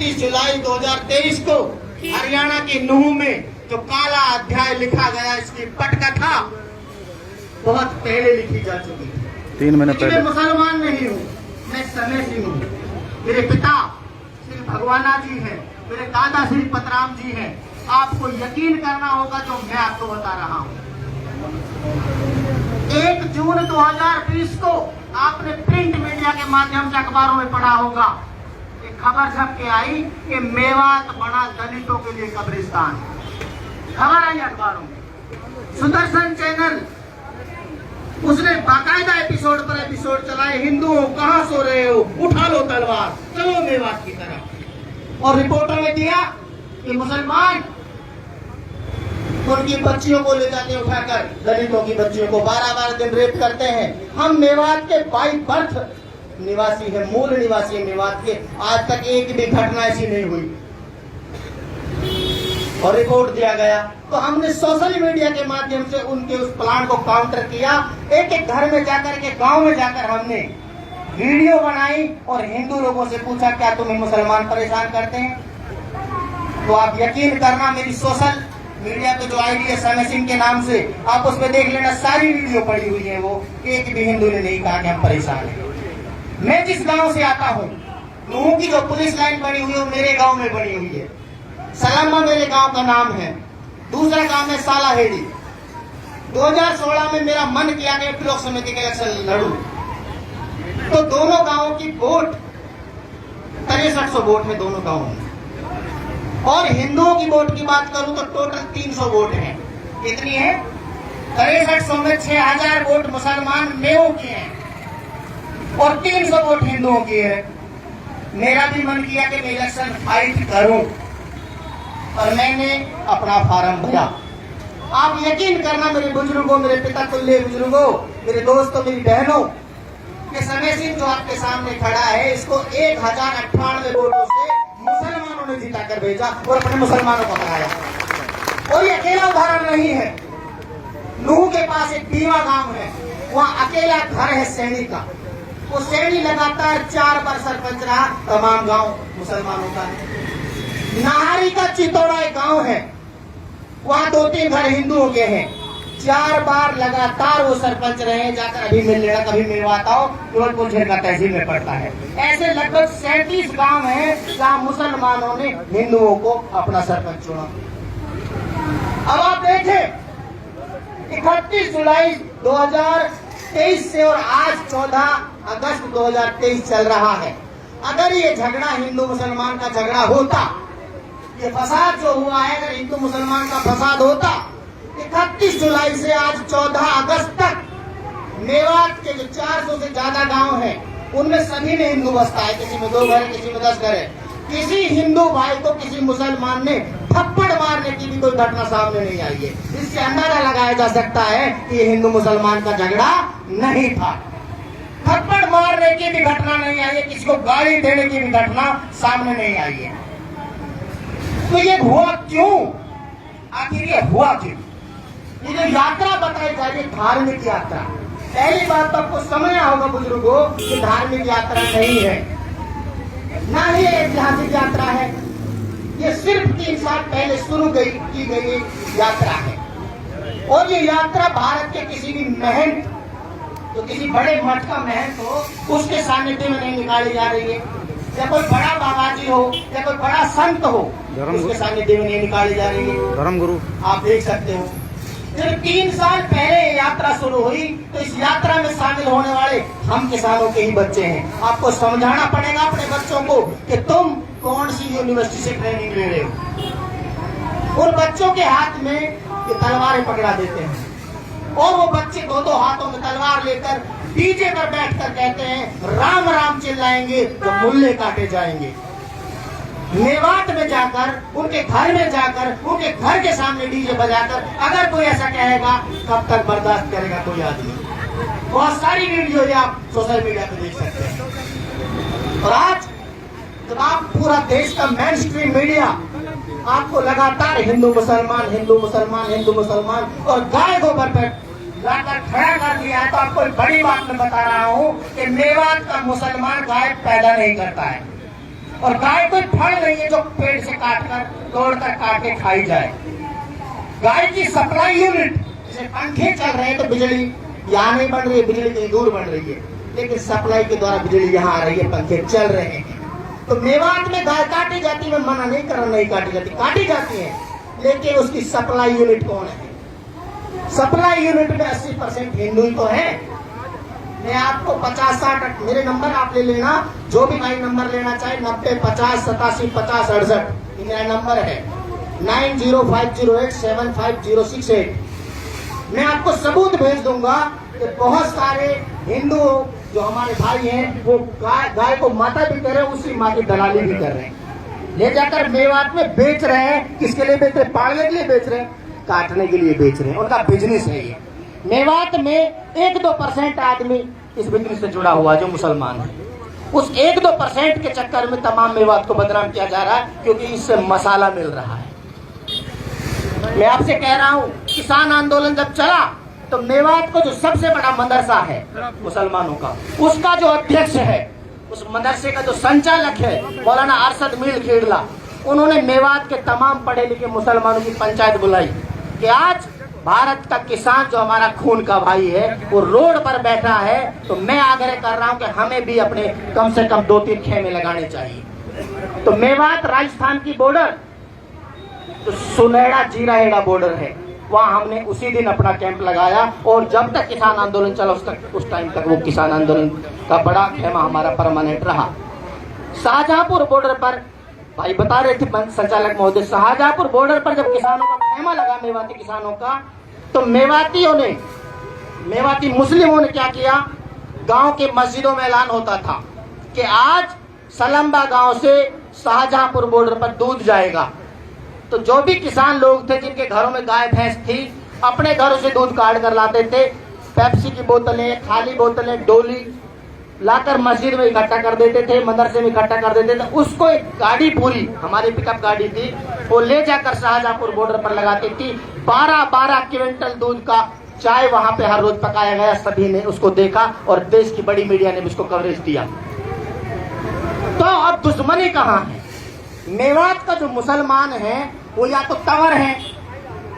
31 जुलाई 2023 को हरियाणा की नूह में जो काला अध्याय लिखा गया, इसकी पटकथा बहुत पहले लिखी जा चुकी है। 3 महीने पहले। मैं मुसलमान नहीं हूँ, मैं समय सिंह हूँ। मेरे पिता श्री भगवाना जी हैं, मेरे दादा श्री पतराम जी हैं। आपको यकीन करना होगा जो मैं आपको बता रहा हूँ। 1 जून 2020 को आपने प्रिंट मीडिया के माध्यम से अखबारों में पढ़ा होगा, एक खबर छप के आई कि मेवात बना दलितों के लिए कब्रिस्तान। खबर आई अखबारों में। सुदर्शन चैनल उसने बाकायदा एपिसोड पर एपिसोड चलाए, हिंदुओं कहां सो रहे हो, उठा लो तलवार, चलो मेवात की तरफ। और रिपोर्टों में दिया कि मुसलमान उनकी बच्चियों को ले जाके उठाकर, दलितों की बच्चियों को 12-12 दिन रेप करते हैं। हम मेवात के बाई बर्थ निवासी है, मूल निवासी है मेवात के। आज तक एक भी घटना ऐसी नहीं हुई और रिपोर्ट दिया गया। तो हमने सोशल मीडिया के माध्यम से उनके उस प्लान को काउंटर किया। एक एक घर में जाकर के, गांव में जाकर हमने वीडियो बनाई और हिंदू लोगों से पूछा क्या तुम्हें मुसलमान परेशान करते हैं। तो आप यकीन करना, मेरी सोशल मीडिया पे जो आईडी है समय सिंह के नाम से, आप उसमें देख लेना, सारी वीडियो पड़ी हुई है। वो एक भी हिंदू ने नहीं कहा कि हम परेशान हैं। मैं जिस गांव से आता हूँ, नूह की जो पुलिस लाइन बनी हुई है वो मेरे गांव में बनी हुई है। सलामा मेरे गांव का नाम है, दूसरा गांव है सालाहेड़ी। 2016 में मेरा मन किया कि ब्लॉक समिति के इलेक्शन लड़ूं, तो दोनों गांवों की वोट 6300 वोट है दोनों गांवों में। और हिंदुओं की वोट की बात करूं तो टोटल 300 वोट है। कितनी है? 6300 में 6000 वोट मुसलमान मेवों की हैं और 300 वोट हिंदुओं की है। मेरा भी मन किया कि मैं इलेक्शन फाइट करूं और मैंने अपना फार्म भरा। आप यकीन करना मेरे बुजुर्गों, मेरे पिता तुल्य बुजुर्गों, मेरे दोस्तों, मेरी बहनों, कि समय सिंह जो आपके सामने खड़ा है, इसको 1098 वोटों से मुसलमानों ने जिता कर भेजा और अपने मुसलमानों को हराया। और ये अकेला उदाहरण नहीं है। नूह के पास एक बीवा गांव है, वहाँ अकेला घर है सैनी का। वो सैनी लगातार 4 बार सरपंच रहा, तमाम गांव मुसलमानों का है। नाहरी का चितौड़ा एक गांव है, वहाँ 2-3 घर हिंदुओं के हैं। 4 बार लगातार वो सरपंच रहे, जाकर अभी मिल लेना, कभी मिलवाता हो, फिरोजपुर झिरका तहसील में पड़ता है। ऐसे लगभग 37 गांव हैं जहाँ मुसलमानों ने हिंदुओं को अपना सरपंच चुना। अब आप देखें, 31 जुलाई 2023 से और आज 14 अगस्त 2023 चल रहा है। अगर ये झगड़ा हिंदू मुसलमान का झगड़ा होता, ये फसाद जो हुआ है, अगर हिंदू मुसलमान का फसाद होता, 31 जुलाई से आज 14 अगस्त तक मेवात के जो 400 से ज्यादा गांव हैं, उनमें सभी में हिंदू बसता है। किसी में 2 घर, किसी में 10 घर है। किसी हिंदू भाई को किसी मुसलमान ने थप्पड़ मारने की भी कोई घटना सामने नहीं आई है। इससे अंदाजा लगाया जा सकता है कि ये हिंदू मुसलमान का झगड़ा नहीं था। थप्पड़ मारने की भी घटना नहीं आई है, किसी को गाली देने की भी घटना सामने नहीं आई है। तो ये हुआ क्यों? आखिर ये हुआ क्यों? ये जो यात्रा बताई जा रही है, धार्मिक यात्रा, पहली बात तो आपको समझना होगा बुजुर्गों कि धार्मिक यात्रा नहीं है, ना ही ऐतिहासिक यात्रा है। ये सिर्फ 3 साल पहले शुरू की गई यात्रा है। और ये यात्रा भारत के किसी भी महंत, तो किसी बड़े मठ का महंत हो, उसके सानिध्य में नहीं निकाली जा रही है, या कोई बड़ा बाबाजी हो, या कोई बड़ा संत हो, उसके सानिध्य में नहीं निकाली जा रही है। धर्मगुरु आप देख सकते हो, जब 3 साल पहले यात्रा शुरू हुई, तो इस यात्रा में शामिल होने वाले हम किसानों के ही बच्चे हैं। आपको समझाना पड़ेगा अपने बच्चों को कि तुम कौन सी यूनिवर्सिटी से ट्रेनिंग ले रहे हो। उन बच्चों के हाथ में ये तलवारें पकड़ा देते हैं और वो बच्चे 2-2 हाथों में तलवार लेकर डीजे पर बैठकर कहते हैं राम राम चिल्लाएंगे तो मुल्ले काटे जाएंगे। मेवात में जाकर, उनके घर में जाकर, उनके घर के सामने डीजे बजाकर अगर कोई ऐसा कहेगा, कब तक बर्दाश्त करेगा कोई आदमी? बहुत सारी वीडियो आप सोशल मीडिया पे देख सकते हैं। और आज जब आप पूरा देश का मेन स्ट्रीम मीडिया आपको लगातार हिंदू मुसलमान, हिंदू मुसलमान, हिंदू मुसलमान और गाय गोबर पर लाकर खड़ा कर दिया है, तो आपको एक बड़ी बात मैं बता रहा हूँ कि मेवात का मुसलमान गाय पैदा नहीं करता है और गाय कोई फल नहीं जाकर तोड़कर काट के खाई जाए। गाय की सप्लाई यूनिट, जैसे पंखे चल रहे हैं तो बिजली यहाँ नहीं बन रही है, बिजली कहीं दूर बन रही है, लेकिन सप्लाई के द्वारा बिजली यहाँ आ रही है, पंखे चल रहे हैं। तो मेवात में गाय काटी जाती है, मैं मना नहीं कर रहा नहीं काटी जाती, काटी जाती है, लेकिन उसकी सप्लाई यूनिट कौन है? सप्लाई यूनिट में 80% हिंदू ही तो है। मैं आपको 50-60 मेरे नंबर आप ले लेना, जो भी भाई नंबर लेना चाहे 90 50 87 50 68 ये मेरा नंबर है 9050875068। मैं आपको सबूत भेज दूंगा कि बहुत सारे हिंदू जो हमारे भाई हैं वो गाय को माता भी कर रहे हैं, उसी माँ की दलाली भी कर रहे हैं, ले जाकर मेवात में बेच रहे हैं। किसके लिए बेच रहे हैं? पालने के लिए बेच रहे हैं, काटने के लिए बेच रहे हैं, उनका बिजनेस है ये। मेवात में 1-2% आदमी इस बिजनेस से जुड़ा हुआ जो मुसलमान है, उस 1-2% के चक्कर में तमाम मेवात को बदनाम किया जा रहा है, क्योंकि इससे मसाला मिल रहा है। मैं आपसे कह रहा हूं, किसान आंदोलन जब चला तो मेवात को जो सबसे बड़ा मदरसा है मुसलमानों का, उसका जो अध्यक्ष है, उस मदरसे का जो संचालक है मौलाना अरशद मीर खेड़ला, उन्होंने मेवात के तमाम पढ़े लिखे मुसलमानों की पंचायत बुलाई कि आज भारत का किसान जो हमारा खून का भाई है वो रोड पर बैठा है, तो मैं आग्रह कर रहा हूं कि हमें भी अपने कम से कम 2-3 खेमे लगाने चाहिए। तो मेवात राजस्थान की बॉर्डर तो सुनहरा जीराहेड़ा बॉर्डर है, वहां हमने उसी दिन अपना कैंप लगाया, और जब तक किसान आंदोलन चला उस टाइम तक वो किसान आंदोलन का बड़ा खेमा हमारा परमानेंट रहा। शाहजहांपुर बॉर्डर पर भाई बता रहे थे संचालक महोदय, शाहजहांपुर बॉर्डर पर जब किसानों का खेमा लगा मेवाती किसानों का, तो मेवाती मुस्लिमों ने क्या किया, गांव के मस्जिदों में ऐलान होता था कि आज सलम्बा गांव से शाहजहांपुर बॉर्डर पर दूध जाएगा। तो जो भी किसान लोग थे जिनके घरों में गाय भैंस थी, अपने घरों से दूध काट कर लाते थे, पेप्सी की बोतलें, खाली बोतलें, डोली लाकर मस्जिद में इकट्ठा कर देते थे, मदरसे में इकट्ठा कर देते थे। उसको एक गाड़ी पूरी, हमारी पिकअप गाड़ी थी, वो ले जाकर शाहजहांपुर बॉर्डर पर लगाती थी। 12-12 क्विंटल दूध का चाय वहां पे हर रोज पकाया गया, सभी ने उसको देखा और देश की बड़ी मीडिया ने भी उसको कवरेज दिया। तो अब दुश्मनी कहाँ है? मेवात का जो मुसलमान है वो या तो तंवर है,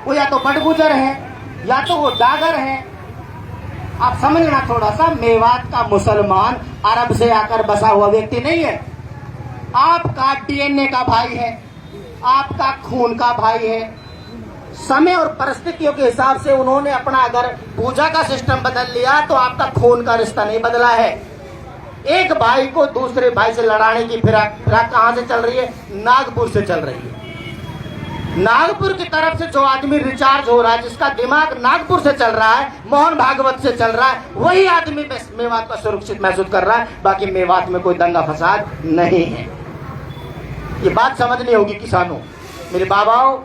वो या तो बड़गुजर है, या तो वो डागर है। आप समझना थोड़ा सा, मेवात का मुसलमान अरब से आकर बसा हुआ व्यक्ति नहीं है, आपका डीएनए का भाई है, आपका खून का भाई है। समय और परिस्थितियों के हिसाब से उन्होंने अपना अगर पूजा का सिस्टम बदल लिया तो आपका खून का रिश्ता नहीं बदला है। एक भाई को दूसरे भाई से लड़ाने की फिराक कहां से चल रही है? नागपुर से चल रही है। नागपुर की तरफ से जो आदमी रिचार्ज हो रहा है, जिसका दिमाग नागपुर से चल रहा है, मोहन भागवत से चल रहा है, वही आदमी मेवात का सुरक्षित महसूस कर रहा है। बाकी मेवात में कोई दंगा फसाद नहीं है। ये बात समझनी होगी किसानों, मेरे बाबाओं,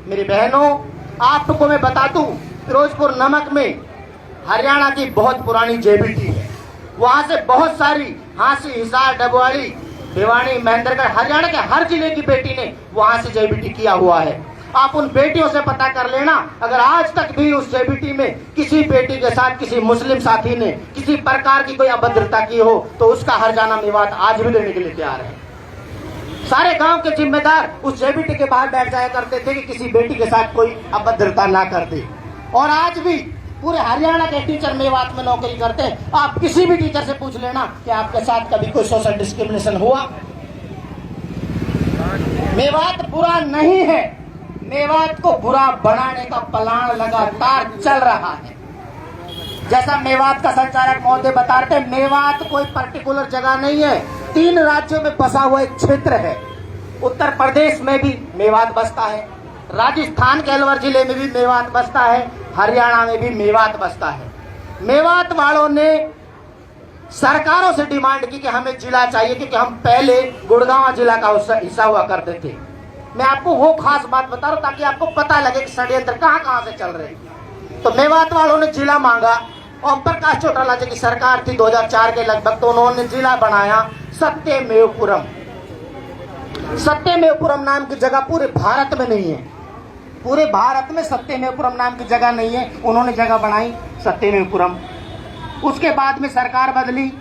मेरी बहनों। आपको मैं बता दूं, फिरोजपुर नमक में हरियाणा की बहुत पुरानी जेबीटी है, वहां से बहुत सारी हांसी, हिसार, डबवाड़ी, भिवानी, महेंद्रगढ़, हरियाणा के हर जिले की बेटी ने वहां से जेबीटी किया हुआ है। आप उन बेटियों से पता कर लेना, अगर आज तक भी उस जेबीटी में किसी बेटी के साथ किसी मुस्लिम साथी ने किसी प्रकार की कोई अभद्रता की हो तो उसका हर्जाना मेवात आज भी देने के लिए तैयार है। सारे गांव के जिम्मेदार उस जेबीटी के बाहर बैठ जाया करते थे कि किसी बेटी के साथ कोई अभद्रता ना कर दे, और आज भी पूरे हरियाणा के टीचर मेवात में नौकरी करते हैं। आप किसी भी टीचर से पूछ लेना कि आपके साथ कभी कोई सोशल डिस्क्रिमिनेशन हुआ। मेवात बुरा नहीं है, मेवात को बुरा बनाने का प्लान लगातार चल रहा है। जैसा मेवात का संचालक महोदय बता रहे थे, मेवात कोई पर्टिकुलर जगह नहीं है, 3 राज्यों में बसा हुआ एक क्षेत्र है। उत्तर प्रदेश में भी मेवात बसता है, राजस्थान के अलवर जिले में भी मेवात बसता है, हरियाणा में भी मेवात बसता है। मेवात वालों ने सरकारों से डिमांड की कि हमें जिला चाहिए, क्योंकि हम पहले गुड़गांव जिला का हिस्सा हुआ करते थे। मैं आपको वो खास बात बता रहा हूं ताकि आपको पता लगे कि षड्यंत्र कहां से चल रहे हैं। तो मेवात वालों ने जिला मांगा, ओम प्रकाश चौटाला जी की सरकार थी 2004 के लगभग, तो उन्होंने जिला बनाया सत्यमेवपुरम। सत्यमेवपुरम नाम की जगह पूरे भारत में नहीं है, पूरे भारत में सत्यमेवपुरम नाम की जगह नहीं है, उन्होंने जगह बनाई सत्यमेवपुरम। उसके बाद में सरकार बदली,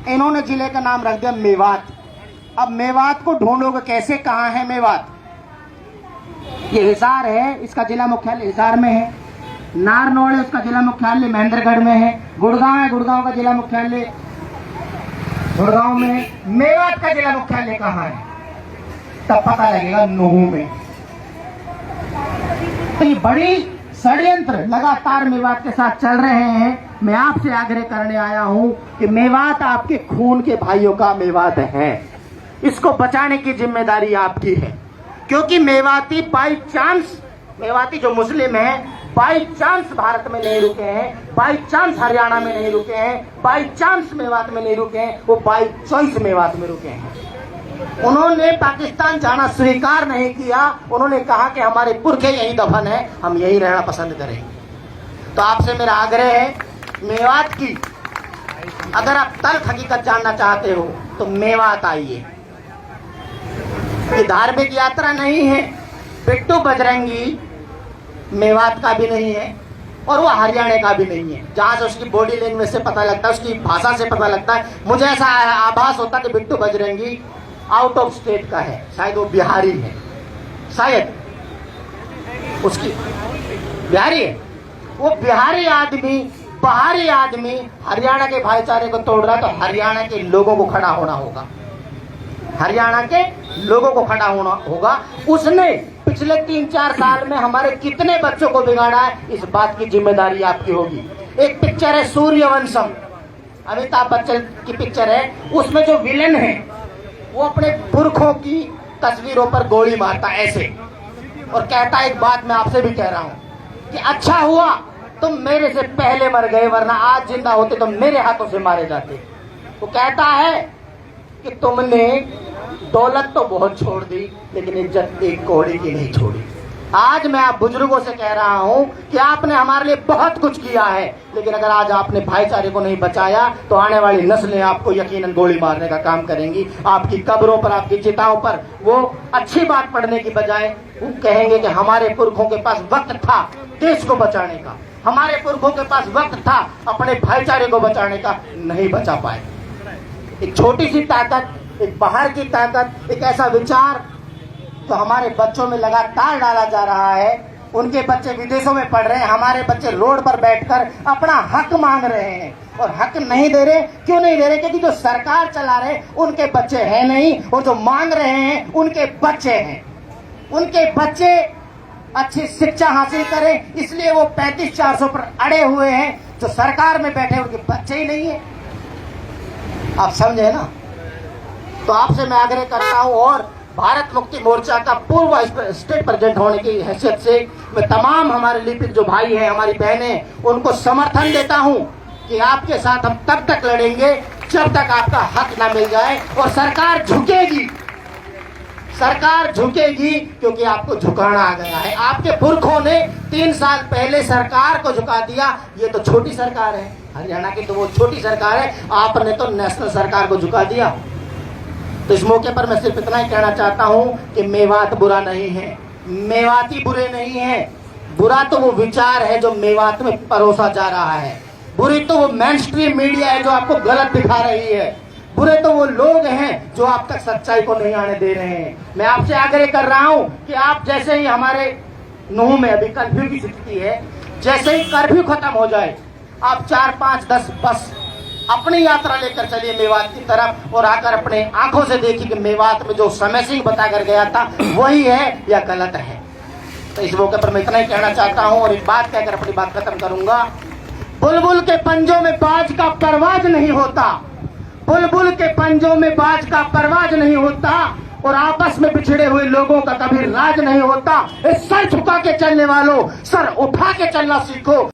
इन्होंने जिले का नाम रख दिया मेवात। अब मेवात को ढूंढोगे कैसे, कहाँ है मेवात? ये हिसार है, इसका जिला मुख्यालय हिसार में है। नारनौल है, उसका जिला मुख्यालय महेंद्रगढ़ में है। गुड़गांव है, गुड़गांव का जिला मुख्यालय गुड़गांव में है। मेवात का जिला मुख्यालय कहाँ है? तब पता लगेगा नूहू में। तो ये बड़ी षड्यंत्र लगातार मेवात के साथ चल रहे हैं। मैं आपसे आग्रह करने आया हूं कि मेवात आपके खून के भाइयों का मेवात है, इसको बचाने की जिम्मेदारी आपकी है। क्योंकि मेवाती बाई चांस, मेवाती जो मुस्लिम है बाई चांस भारत में नहीं रुके हैं, बाई चांस हरियाणा में नहीं रुके हैं, बाई चांस मेवात में नहीं रुके हैं, वो बाई चॉइस मेवात में रुके हैं। उन्होंने पाकिस्तान जाना स्वीकार नहीं किया। उन्होंने कहा कि हमारे पुरखे यही दफन है, हम यही रहना पसंद करेंगे। तो आपसे मेरा आग्रह है, मेवात की अगर आप तल्ख हकीकत जानना चाहते हो तो मेवात आइए। ये धार्मिक यात्रा नहीं है। बिट्टू बजरंगी मेवात का भी नहीं है और वो हरियाणा का भी नहीं है। जहां से उसकी बॉडी लैंग्वेज से पता लगता है, उसकी भाषा से पता लगता है। मुझे ऐसा आभास होता कि Bittu Bajrangi out of state का है, शायद वो बिहारी है, शायद उसकी बिहारी है। वो बिहारी आदमी, बाहरी आदमी हरियाणा के भाईचारे को तोड़ रहा है, तो हरियाणा के लोगों को खड़ा होना होगा। हरियाणा के लोगों को खड़ा होना होगा। उसने पिछले 3-4 साल में हमारे कितने बच्चों को बिगाड़ा है, इस बात की जिम्मेदारी आपकी होगी। एक पिक्चर है सूर्यवंशम, अमिताभ बच्चन की पिक्चर है। उसमें जो विलेन है वो अपने पुरखों की तस्वीरों पर गोली मारता ऐसे और कहता है, एक बात मैं आपसे भी कह रहा हूं कि अच्छा हुआ तुम मेरे से पहले मर गए, वरना आज जिंदा होते तो मेरे हाथों से मारे जाते। वो कहता है कि तुमने दौलत तो बहुत छोड़ दी, लेकिन इज्जत एक कौड़ी की नहीं छोड़ी। आज मैं आप बुजुर्गों से कह रहा हूं कि आपने हमारे लिए बहुत कुछ किया है, लेकिन अगर आज आपने भाईचारे को नहीं बचाया तो आने वाली नस्लें आपको यकीनन गोली मारने का काम करेंगी। आपकी कब्रों पर, आपकी चिताओं पर वो अच्छी बात पढ़ने की बजाय वो कहेंगे कि हमारे पुरखों के पास वक्त था देश को बचाने का, हमारे पुरखों के पास वक्त था अपने भाईचारे को बचाने का, नहीं बचा पाए। एक छोटी सी ताकत, एक बाहर की ताकत, एक ऐसा विचार तो हमारे बच्चों में लगातार डाला जा रहा है। उनके बच्चे विदेशों में पढ़ रहे हैं, हमारे बच्चे रोड पर बैठकर अपना हक मांग रहे हैं और हक नहीं दे रहे। क्यों नहीं दे रहे? क्योंकि जो सरकार चला रहे उनके बच्चे हैं नहीं, और जो मांग रहे हैं उनके बच्चे हैं। उनके बच्चे अच्छी शिक्षा हासिल करें, इसलिए वो 35-400 पर अड़े हुए हैं। जो सरकार में बैठे उनके बच्चे ही नहीं है। आप समझे ना? तो आपसे मैं आग्रह करता हूं, और भारत मुक्ति मोर्चा का पूर्व स्टेट प्रेसिडेंट होने की हैसियत से मैं तमाम हमारे लिपिक जो भाई हैं, हमारी बहनें, उनको समर्थन देता हूं कि आपके साथ हम तब तक लड़ेंगे जब तक आपका हक ना मिल जाए। और सरकार झुकेगी, सरकार झुकेगी, क्योंकि आपको झुकाना आ गया है। आपके पुरखों ने 3 साल पहले सरकार को झुका दिया। ये तो छोटी सरकार है, हरियाणा की तो वो छोटी सरकार है, आपने तो नेशनल सरकार को झुका दिया। तो इस मौके पर मैं सिर्फ इतना ही कहना चाहता हूं कि मेवात बुरा नहीं है, मेवाती बुरे नहीं है। बुरा तो वो विचार है जो मेवात में परोसा जा रहा है। बुरी तो वो मेनस्ट्रीम मीडिया है जो आपको गलत दिखा रही है। बुरे तो वो लोग हैं जो आप तक सच्चाई को नहीं आने दे रहे हैं। मैं आपसे आग्रह कर रहा हूं कि आप जैसे ही हमारे नूहू में अभी कर्फ्यू की स्थिति है, जैसे ही कर्फ्यू खत्म हो जाए, आप 4, 5, 10 बस अपनी यात्रा लेकर चलिए मेवात की तरफ, और आकर अपने आंखों से देखिए कि मेवात में जो समय सिंह बताकर गया था वही है या गलत है। तो इस मौके पर मैं इतना ही कहना चाहता हूं और एक बात कहकर अपनी बात खत्म करूंगा। बुलबुल के पंजों में बाज का परवाज नहीं होता, बुलबुल के पंजों में बाज का परवाज नहीं होता, और आपस में बिछड़े हुए लोगों का कभी राज नहीं होता। इस सर झुका के चलने वालों, सर उठा के चलना सीखो।